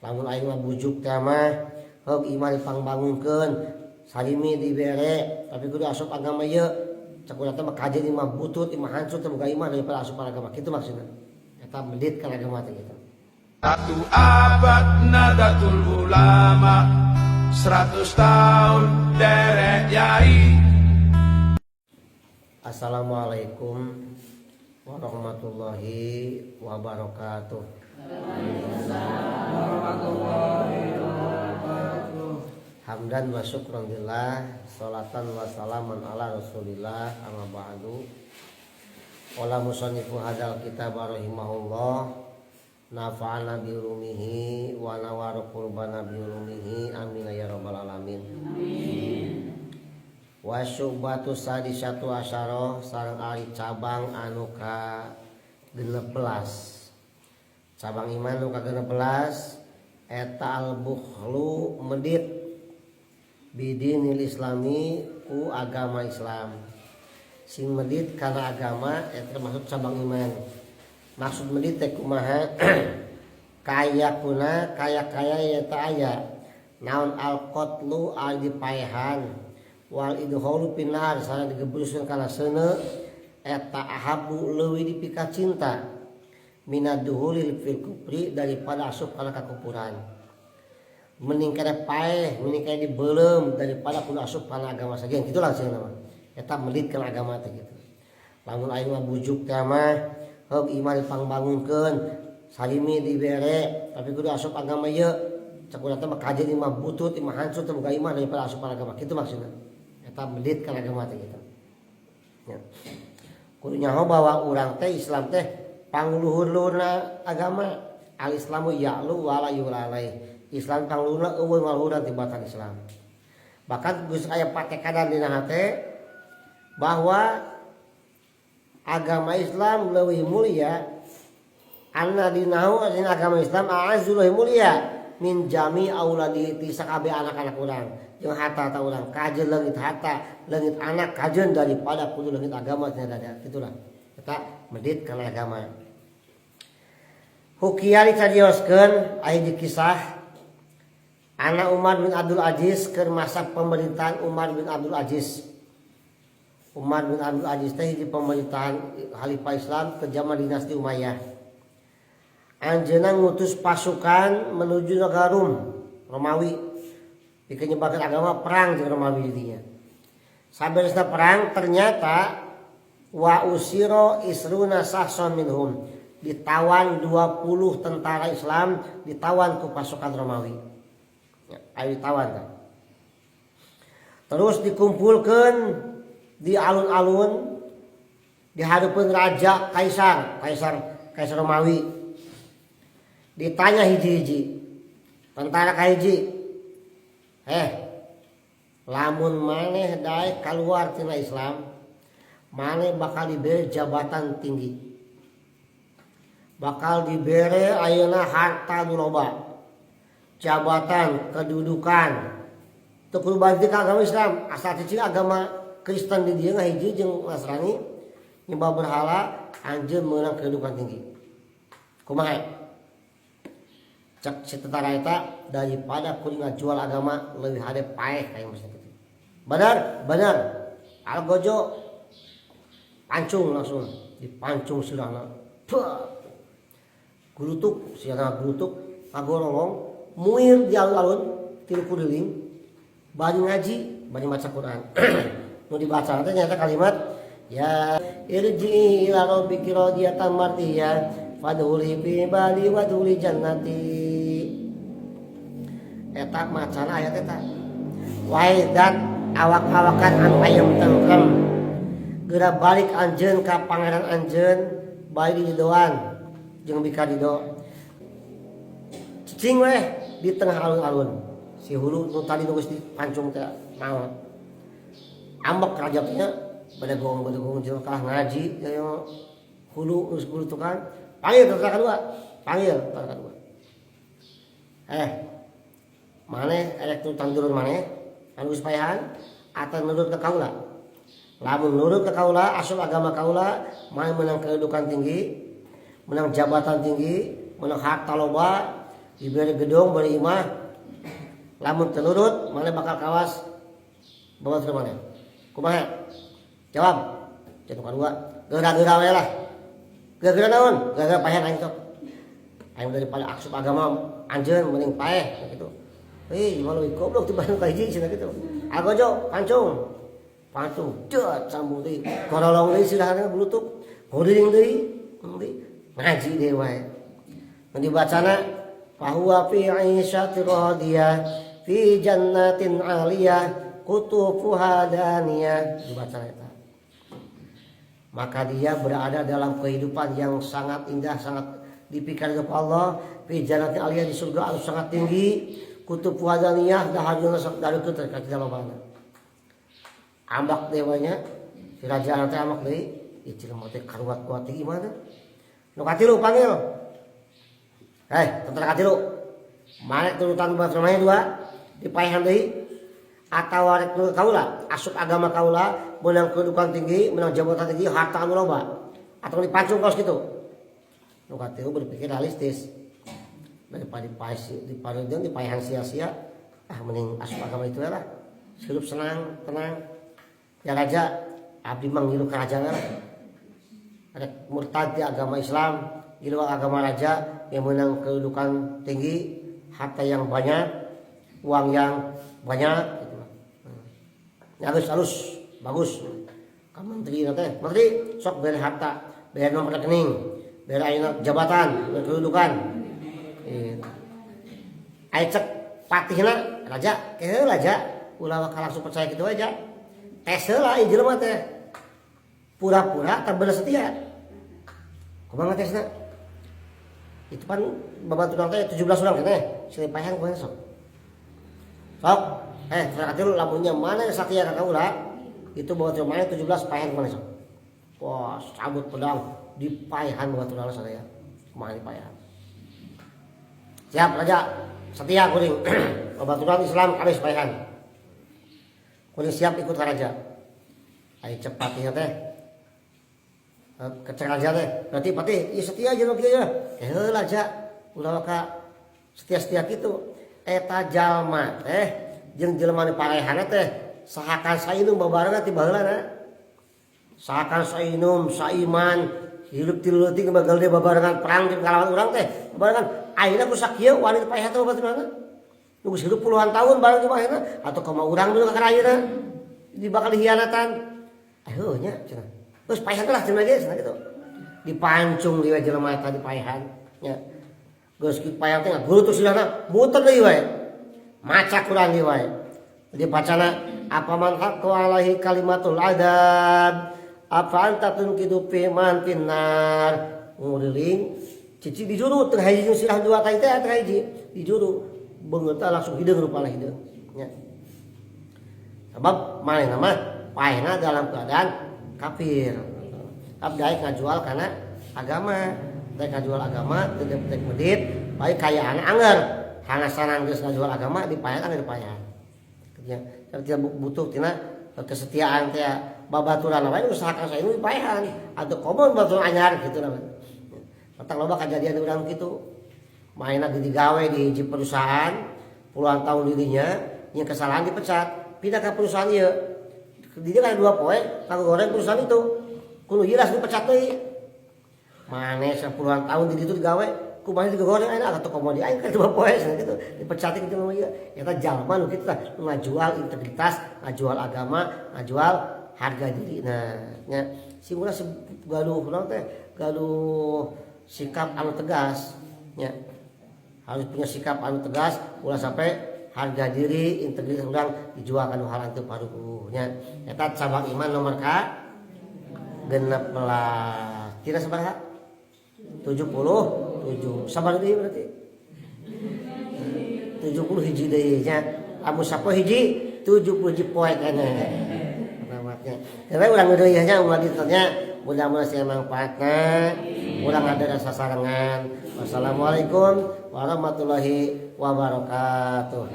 lamun aing mah bujuk teh mah heug imah dipangbangunkeun salimi dibere tapi kudu asup agama ieu cek urang teh mah kajen imah butut imah hancur teh boga imah daripada asup agama kitu maksudna eta medit ka agama teh gitu. Satu abad Nadatul Ulama, 100 tahun derek yai. Assalamualaikum warahmatullahi wabarakatuh. Hamdan wa syukran lillah, salatan wa salaman ala rasulillah, amma ba'du. Qala musannifu hadzal kitab rahimahullah, nafa'ana bi ulumihi wa nawara qurbana bi ulumihi, amin ya rabbal alamin. Amin. Wa syubatu sadisatu asyara sareng ari cabang anu ka 16. Cabang iman anu ka 16 eta al-bukhlu medit bidinil islami ku agama Islam. Sing medit kana agama eta termasuk cabang iman. Maksud medit teh kumaha? Kaya kuna kaya eta aya naon al-qatlu al dipaehan wal idholu pinar sareng digebruskeun kana seuneu eta ahabu leuwih dipika cinta minad duhulil fil kufri daripada asup kana kakufuran. Mending kana paeh mending kana dibeulem daripada kudu asup kana agama sageun kitu langsung nama eta medit kana agama teh gitu. Lamun aing mah bujuk teh mah heug imah dipangbangunkeun salimi dibere tapi kudu asup agama ieu cek urang teh mah kajen imah butut imah hancur teh boga imah daripada asup kana agama kitu maksudna eta medit kana agama teh gitu. Ya. Kudu nyaho bahwa urang teh Islam teh pangluhur-luhurna agama. Al-Islamu ya'lu wa la yulalai. Islam pangluhurna eueuh maluhurna tibatan Islam. Bahkan geus aya patekadan dina hate bahwa agama Islam leuwih mulia anna dinahu dina agama Islam a'azzu leuwih mulia min jami auladi ti sakabeh anak-anak urang. Jeung harta urang kajeun leungit harta, leungit anak kajeun daripada kudu leungit agama nya dada. Itulah. Eta medit kana agama. Hukiya dicarioskeun aya di kisah anak Umar bin Abdul Aziz keur masa pemerintahan Umar bin Abdul Aziz. Umar bin Abdul Aziz teh di pemerintahan Khalifah Islam ke zaman dinasti Umayyah. Anjeunna ngutus pasukan menuju negara Romawi. Pikeun nyebarkeun agama perang jeung Romawi didinya. Saberesna perang ternyata wa usiro isruna sahson minhum. Ditawan 20 tentara Islam ditawan ku pasukan Romawi. Ayo ditawan kan. Terus dikumpulkan di alun-alun di hadapan raja Kaisar Romawi. Ditanya hiji-hiji tentara kahiji, lamun maneh daek kaluar tina Islam, maneh bakal diberi jabatan tinggi, bakal diberi ayeuna harta nu loba, jabatan, kedudukan. Teu kudu balik ka agama Islam, asal cicing agama Kristen di dieu hiji jeung Nasrani nyembah berhala, anjeun meunang kedudukan tinggi. Kumaha? Cek si tentara eta daripada kudu ngajual agama leuwih hade paeh aya maksud kitu. Benar. Algojo pancung langsung dipancung sirahna. Gulutuk siana gulutuk ngagorongong muir di alun-alun tilu kuliling bari ngaji bari maca Quran. Nu dibaca teh nyata kalimat ya irji ila rabbiki radiyatan mardiyah fadhuli fi bali wa dhuli jannati. Eta macana ayat eta waidat awak-awakan anu aya tengkem geura balik anjeun ka pangeran anjeun bae di didoan jeung bika dido cicing weh di tengah alun-alun si hulu nu tadi geus dipancung teh naon ambek raja teh bade gong jeung kalah ngaji aya hulu geus hulu tukang panggil tentara kedua maneh erek tu tanduran maneh anu geus paehan atawa nurut ka kaula. Lamun nurut ka kaula asup agama kaula maneh menang kedudukan tinggi, menang jabatan tinggi, menang harta loba, diberi gedung beri imah lamun tenurut mana bakal kawas bawa ke mana kumaha jawab contoh kedua geura-geura we lah geura-geura naon geura-geura paeh aing sok aing daripada asup agama anjeun mending paeh gitu gimana goblok tibaan ka hiji cenah gitu agojo pancung cet sambung deui korolong deui silahana blutuk nguring deui ngaji deui wae mun dibacana fahuwa fi 'isyatir radiyah fi jannatin 'aliyah kutufuha daniyah dibaca eta maka dia berada dalam kehidupan yang sangat indah sangat dipikir oleh Allah fi jannatin 'aliyah di surga anu sangat tinggi kutufuha daniyah dahareuna sok dareukeuh teh ka dalam mana ambak dewanya si raja teh ambak deui icil mah teh karuat kuat gimana nu katilu panggil tentara katilu mana turutan buat rumahnya dua dipaehan deui atawa rek kaula asup agama kaula menang kedudukan tinggi menang jabatan tinggi harta anu loba atau dipancung kaos kitu nu katilu berpikir realistis daripada dipaehan sia-sia mending asup agama itu lah hidup senang tenang ya raja abdi mah ngilu ka raja lah rek murtad di agama Islam ngilu agama raja yang menang kedudukan tinggi harta yang banyak uang yang banyak gitu. Halus bagus ka menteri teh menteri sok beri harta beri nomor rekening beri ayeuna jabatan beri kedudukan aya cek patihna raja keheul aja ulah langsung percaya kitu aja tes heula ieu jelema teh pura-pura teu bener setia kumaha tesna itu kan babaturan teh 17 urang keneh silih paehan kumaha sok ternyata lu lamunnya mana yang setia ka kaula itu babaturan mana 17 paehan kumaha sok wah cabut pedang dipaehan babaturan sadaya kumaha dipaehan siap raja setia kuring babaturan Islam kabeh paehan kuring siap ikut ka raja ai cepat ieu teh kecek raja teh berarti patih ieu setia jeung kieu ya heula aja ulah ka setia-setia kitu eta jalma teh jeung jelema nu parehanna teh sahakan sainum babarengan ti baheulana sahakan sainum saiman hirup ti leutik bagal dia babarengan perang di kalawan urang teh babarengan ayeuna ku sakieu wani paehan teh babaturana nu geus hirup puluhan tahun bareng di paehanna atuh kumaha urang dulu ka ayeuna di bakal hianatan nya cenah terus paehan teh lah cenah ge cenah kitu dipancung di jelema eta dipaehan nya geus ki paehan teh gurutus silana muter deui wae maca Quran deui wae dipacana apa man haqqu alaihi kalimatul adab apa anta tunkidu fi man finnar nguriling cici dijuru teu hiji jeung sirah dua teh teh hiji dijuru beungeut langsung hideung rupana hideung nya sebab manehna mah paehna dalam keadaan kafir abdai ngajual karena agama teh ngajual agama teu tek medit bae kayaan anger hanasanan geus ngajual agama dipaehan angger dipaehan kerja butuh tina kesetiaan teh babaturan wae usahakan saya ini dipaehan atuh komo baturan anyar kitu namanya tentang loba kejadian urang kitu mainna digawe di hiji perusahaan puluhan tahun dirinya yang kesalahan dipecat pindah ke perusahaan ieu dia kan 2 poe kanggo goreng perusahaan itu kudu jelas dipecat deui maneh 10 tahun di ditu digawe kumaha digoreng ayeuna atuh komo di aing kan 2 poe gitu dipecat kitu mah ieu eta jalma nu kitu tah ngajual integritas ngajual agama ngajual harga diri nya sing urang galuh naon teh galuh sikap anu tegas nya harus punya sikap anu tegas ulah sampai harga diri integritas urang dijual kana hal anu paruh nya eta cabang iman nomor ka 16 kira sabaraha 77 sabar deui berarti 70 hiji deui nya amun sapoe hiji 70 poe keneh ramatnya karena urang deui nya ulah ditanya mudah-mudahan sia manfaatna urang ada rasa sarengan wassalamualaikum warahmatullahi wabarakatuh.